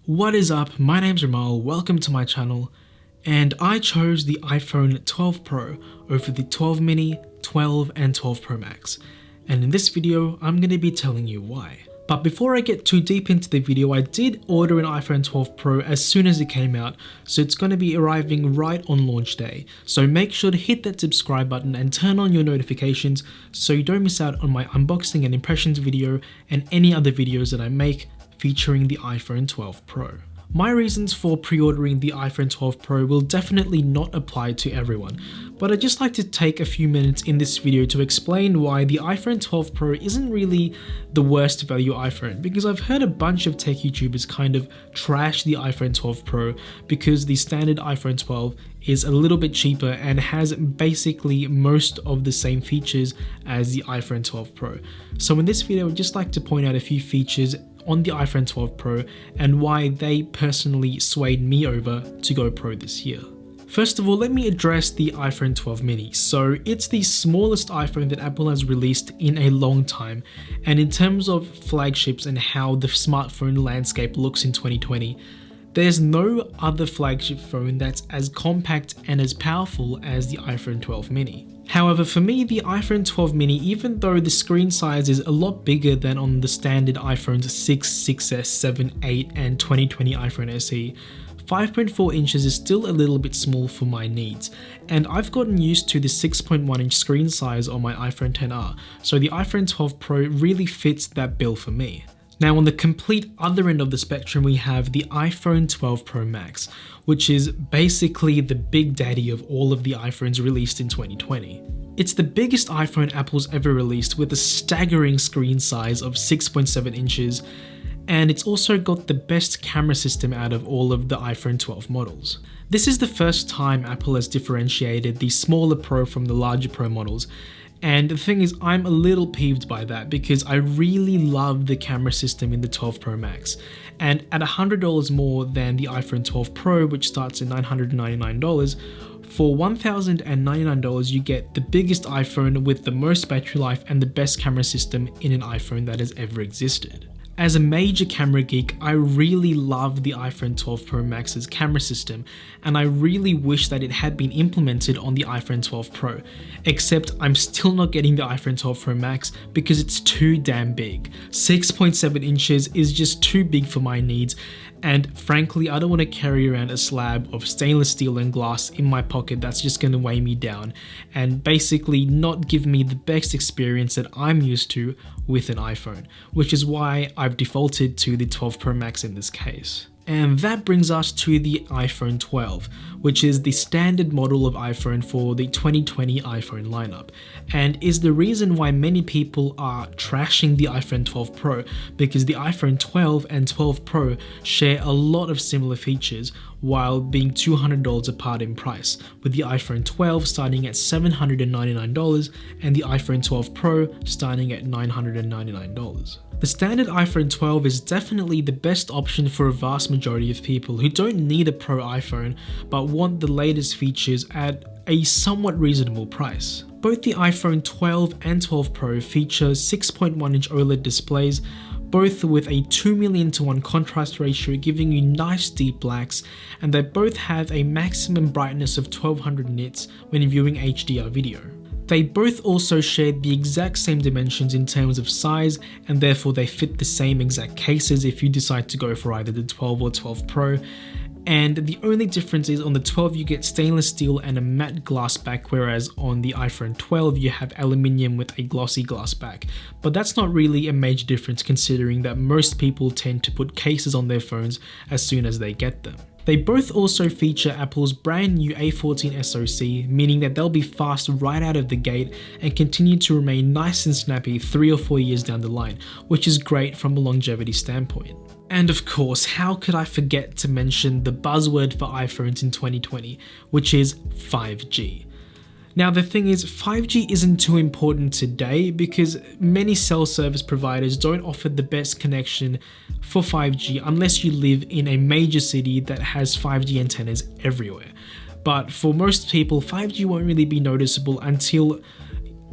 What is up? My name's Ramal, welcome to my channel, and I chose the iPhone 12 Pro over the 12 mini, 12 and 12 Pro Max, and in this video I'm going to be telling you why. But before I get too deep into the video, I did order an iPhone 12 Pro as soon as it came out, so it's going to be arriving right on launch day. So make sure to hit that subscribe button and turn on your notifications so you don't miss out on my unboxing and impressions video and any other videos that I make featuring the iPhone 12 Pro. My reasons for pre-ordering the iPhone 12 Pro will definitely not apply to everyone, but I'd just like to take a few minutes in this video to explain why the iPhone 12 Pro isn't really the worst value iPhone, because I've heard a bunch of tech YouTubers kind of trash the iPhone 12 Pro because the standard iPhone 12 is a little bit cheaper and has basically most of the same features as the iPhone 12 Pro. So in this video, I'd just like to point out a few features on the iPhone 12 Pro and why they personally swayed me over to go Pro this year. First of all, let me address the iPhone 12 mini. So it's the smallest iPhone that Apple has released in a long time, and in terms of flagships and how the smartphone landscape looks in 2020, there's no other flagship phone that's as compact and as powerful as the iPhone 12 mini. However, for me, the iPhone 12 mini, even though the screen size is a lot bigger than on the standard iPhones 6, 6S, 7, 8 and 2020 iPhone SE, 5.4 inches is still a little bit small for my needs, and I've gotten used to the 6.1 inch screen size on my iPhone XR, so the iPhone 12 Pro really fits that bill for me. Now, on the complete other end of the spectrum, we have the iPhone 12 Pro Max, which is basically the big daddy of all of the iPhones released in 2020. It's the biggest iPhone Apple's ever released, with a staggering screen size of 6.7 inches, and it's also got the best camera system out of all of the iPhone 12 models. This is the first time Apple has differentiated the smaller Pro from the larger Pro models. And the thing is, I'm a little peeved by that because I really love the camera system in the 12 Pro Max. And at $100 more than the iPhone 12 Pro, which starts at $999, for $1,099 you get the biggest iPhone with the most battery life and the best camera system in an iPhone that has ever existed. As a major camera geek, I really love the iPhone 12 Pro Max's camera system, and I really wish that it had been implemented on the iPhone 12 Pro, except I'm still not getting the iPhone 12 Pro Max because it's too damn big. 6.7 inches is just too big for my needs, and frankly, I don't want to carry around a slab of stainless steel and glass in my pocket that's just going to weigh me down and basically not give me the best experience that I'm used to with an iPhone, which is why I've defaulted to the 12 Pro Max in this case. And that brings us to the iPhone 12, which is the standard model of iPhone for the 2020 iPhone lineup, and is the reason why many people are trashing the iPhone 12 Pro, because the iPhone 12 and 12 Pro share a lot of similar features while being $200 apart in price, with the iPhone 12 starting at $799 and the iPhone 12 Pro starting at $999. The standard iPhone 12 is definitely the best option for a vast majority of people who don't need a Pro iPhone but want the latest features at a somewhat reasonable price. Both the iPhone 12 and 12 Pro feature 6.1 inch Oled displays, both with a 2,000,000:1 contrast ratio giving you nice deep blacks, and they both have a maximum brightness of 1200 nits when viewing HDR video. They both also share the exact same dimensions in terms of size, and therefore they fit the same exact cases if you decide to go for either the 12 or 12 Pro. And the only difference is on the 12 you get stainless steel and a matte glass back, whereas on the iPhone 12 you have aluminium with a glossy glass back. But that's not really a major difference considering that most people tend to put cases on their phones as soon as they get them. They both also feature Apple's brand new A14 SoC, meaning that they'll be fast right out of the gate and continue to remain nice and snappy 3 or 4 years down the line, which is great from a longevity standpoint. And of course, how could I forget to mention the buzzword for iPhones in 2020, which is 5G. Now the thing is, 5G isn't too important today because many cell service providers don't offer the best connection for 5G unless you live in a major city that has 5G antennas everywhere. But for most people, 5G won't really be noticeable until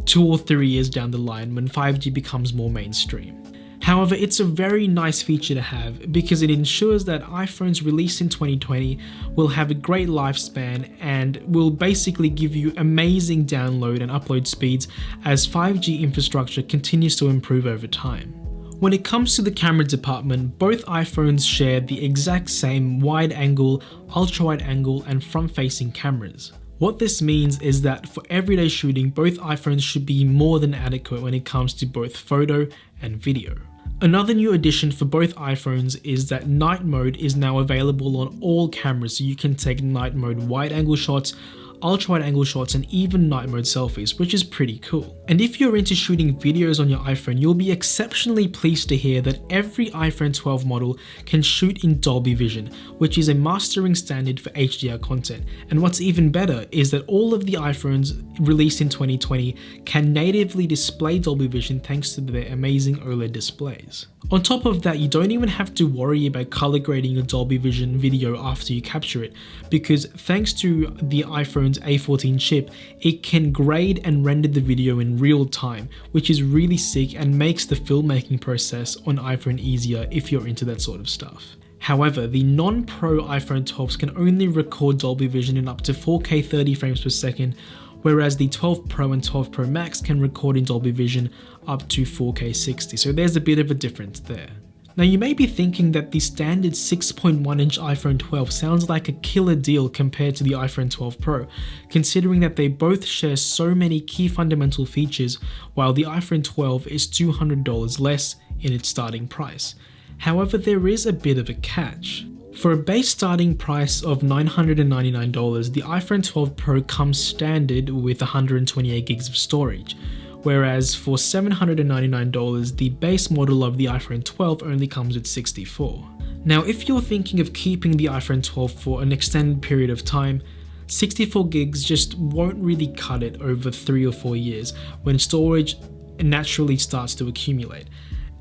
2 or 3 years down the line when 5G becomes more mainstream. However, it's a very nice feature to have because it ensures that iPhones released in 2020 will have a great lifespan and will basically give you amazing download and upload speeds as 5G infrastructure continues to improve over time. When it comes to the camera department, both iPhones share the exact same wide angle, ultra wide angle, and front facing cameras. What this means is that for everyday shooting, both iPhones should be more than adequate when it comes to both photo and video. Another new addition for both iPhones is that night mode is now available on all cameras, so you can take night mode wide angle shots, ultra wide angle shots, and even night mode selfies, which is pretty cool. And if you're into shooting videos on your iPhone, you'll be exceptionally pleased to hear that every iPhone 12 model can shoot in Dolby Vision, which is a mastering standard for HDR content. And what's even better is that all of the iPhones released in 2020 can natively display Dolby Vision thanks to their amazing Oled displays. On top of that, you don't even have to worry about color grading your Dolby Vision video after you capture it, because thanks to the iPhone's A14 chip, it can grade and render the video in real time, which is really sick and makes the filmmaking process on iPhone easier if you're into that sort of stuff. However, the non-Pro iPhone 12s can only record Dolby Vision in up to 4K 30 frames per second, whereas the 12 Pro and 12 Pro Max can record in Dolby Vision up to 4K 60, so there's a bit of a difference there. Now you may be thinking that the standard 6.1-inch iPhone 12 sounds like a killer deal compared to the iPhone 12 Pro, considering that they both share so many key fundamental features while the iPhone 12 is $200 less in its starting price. However, there is a bit of a catch. For a base starting price of $999, the iPhone 12 Pro comes standard with 128 gigs of storage, whereas for $799, the base model of the iPhone 12 only comes with 64. Now, if you're thinking of keeping the iPhone 12 for an extended period of time, 64 gigs just won't really cut it over 3 or 4 years when storage naturally starts to accumulate.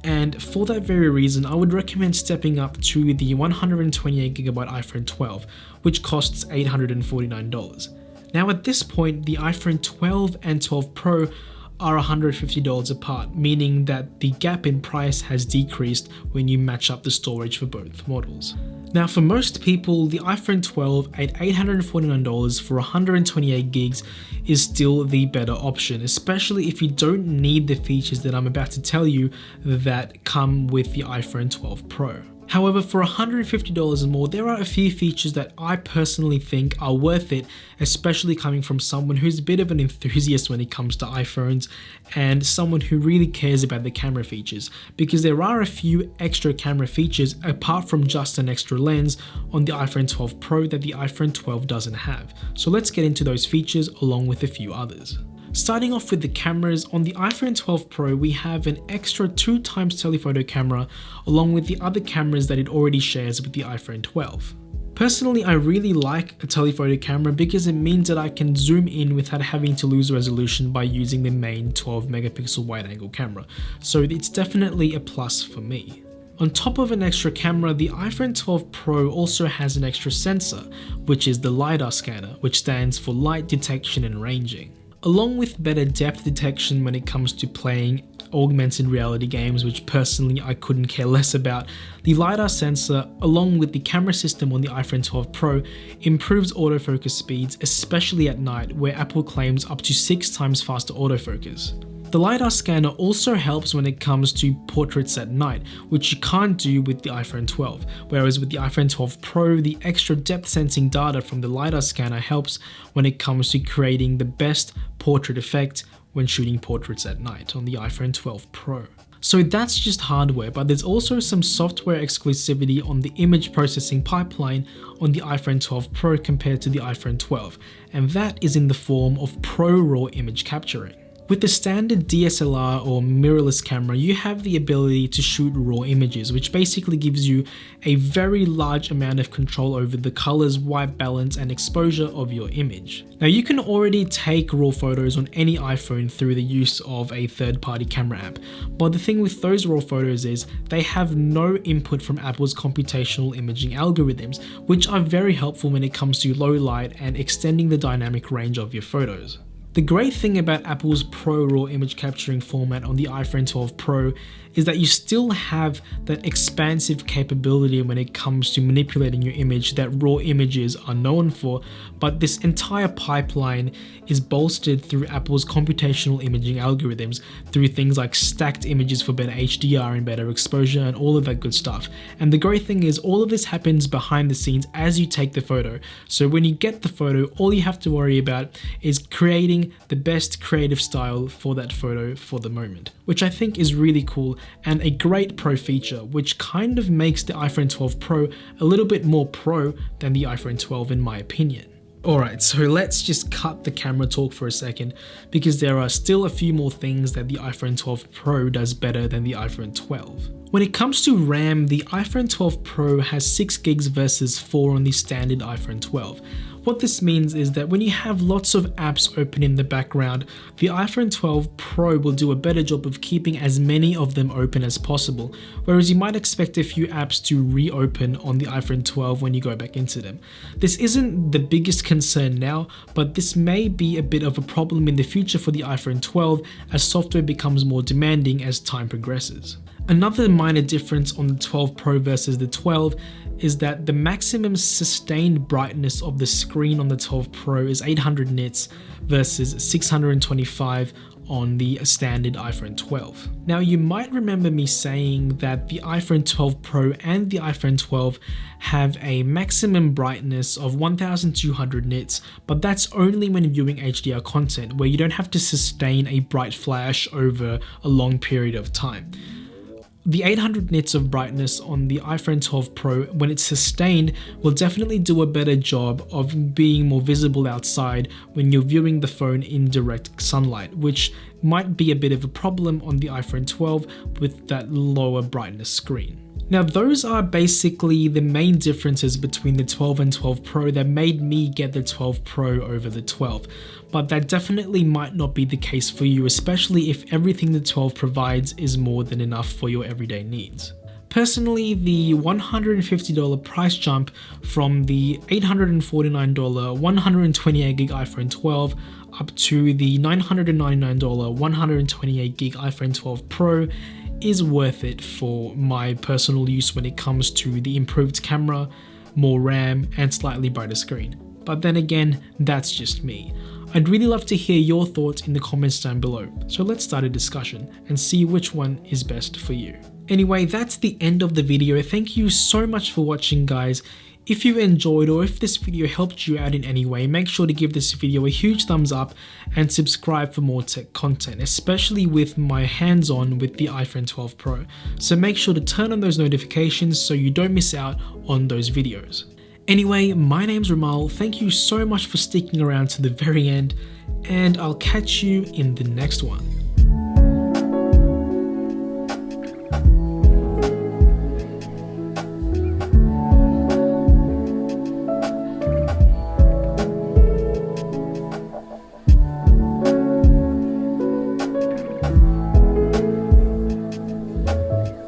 And for that very reason, I would recommend stepping up to the 128GB iPhone 12, which costs $849. Now at this point, the iPhone 12 and 12 Pro are $150 apart, meaning that the gap in price has decreased when you match up the storage for both models. Now for most people, the iPhone 12 at $849 for 128 gigs is still the better option, especially if you don't need the features that I'm about to tell you that come with the iPhone 12 Pro. However, for $150 and more, there are a few features that I personally think are worth it, especially coming from someone who's a bit of an enthusiast when it comes to iPhones and someone who really cares about the camera features, because there are a few extra camera features apart from just an extra lens on the iPhone 12 Pro that the iPhone 12 doesn't have. So let's get into those features along with a few others. Starting off with the cameras, on the iPhone 12 Pro we have an extra 2x telephoto camera along with the other cameras that it already shares with the iPhone 12. Personally, I really like a telephoto camera because it means that I can zoom in without having to lose resolution by using the main 12 megapixel wide angle camera, so it's definitely a plus for me. On top of an extra camera, the iPhone 12 Pro also has an extra sensor, which is the Lidar Scanner, which stands for light detection and ranging. Along with better depth detection when it comes to playing augmented reality games, which personally I couldn't care less about, the LiDAR sensor, along with the camera system on the iPhone 12 Pro, improves autofocus speeds, especially at night, where Apple claims up to 6 times faster autofocus. The LiDAR scanner also helps when it comes to portraits at night, which you can't do with the iPhone 12, whereas with the iPhone 12 Pro, the extra depth sensing data from the LiDAR scanner helps when it comes to creating the best portrait effect when shooting portraits at night on the iPhone 12 Pro. So that's just hardware, but there's also some software exclusivity on the image processing pipeline on the iPhone 12 Pro compared to the iPhone 12, and that is in the form of Pro RAW image capturing. With the standard DSLR or mirrorless camera, you have the ability to shoot raw images, which basically gives you a very large amount of control over the colors, white balance, and exposure of your image. Now you can already take raw photos on any iPhone through the use of a third-party camera app, but the thing with those raw photos is they have no input from Apple's computational imaging algorithms, which are very helpful when it comes to low light and extending the dynamic range of your photos. The great thing about Apple's Pro RAW image capturing format on the iPhone 12 Pro is that you still have that expansive capability when it comes to manipulating your image that RAW images are known for, but this entire pipeline is bolstered through Apple's computational imaging algorithms through things like stacked images for better HDR and better exposure and all of that good stuff. And the great thing is all of this happens behind the scenes as you take the photo. So when you get the photo, all you have to worry about is creating the best creative style for that photo for the moment, which I think is really cool and a great pro feature, which kind of makes the iPhone 12 Pro a little bit more pro than the iPhone 12 in my opinion. Alright, so let's just cut the camera talk for a second, because there are still a few more things that the iPhone 12 Pro does better than the iPhone 12. When it comes to RAM, the iPhone 12 Pro has 6 gigs versus 4 on the standard iPhone 12. What this means is that when you have lots of apps open in the background, the iPhone 12 Pro will do a better job of keeping as many of them open as possible, whereas you might expect a few apps to reopen on the iPhone 12 when you go back into them. This isn't the biggest concern now, but this may be a bit of a problem in the future for the iPhone 12 as software becomes more demanding as time progresses. Another minor difference on the 12 Pro versus the 12 is that the maximum sustained brightness of the screen on the 12 Pro is 800 nits versus 625 on the standard iPhone 12. Now you might remember me saying that the iPhone 12 Pro and the iPhone 12 have a maximum brightness of 1200 nits, but that's only when viewing HDR content where you don't have to sustain a bright flash over a long period of time. The 800 nits of brightness on the iPhone 12 Pro, when it's sustained, will definitely do a better job of being more visible outside when you're viewing the phone in direct sunlight, which might be a bit of a problem on the iPhone 12 with that lower brightness screen. Now those are basically the main differences between the 12 and 12 Pro that made me get the 12 Pro over the 12, but that definitely might not be the case for you, especially if everything the 12 provides is more than enough for your everyday needs. Personally, the $150 price jump from the $849 128GB iPhone 12 up to the $999 128GB iPhone 12 Pro is worth it for my personal use when it comes to the improved camera, more RAM, and slightly brighter screen. But then again, that's just me. I'd really love to hear your thoughts in the comments down below, so let's start a discussion and see which one is best for you. Anyway, that's the end of the video. Thank you so much for watching, guys. If you enjoyed or if this video helped you out in any way, make sure to give this video a huge thumbs up and subscribe for more tech content, especially with my hands-on with the iPhone 12 Pro. So make sure to turn on those notifications so you don't miss out on those videos. Anyway, my name's Ramal. Thank you so much for sticking around to the very end, and I'll catch you in the next one.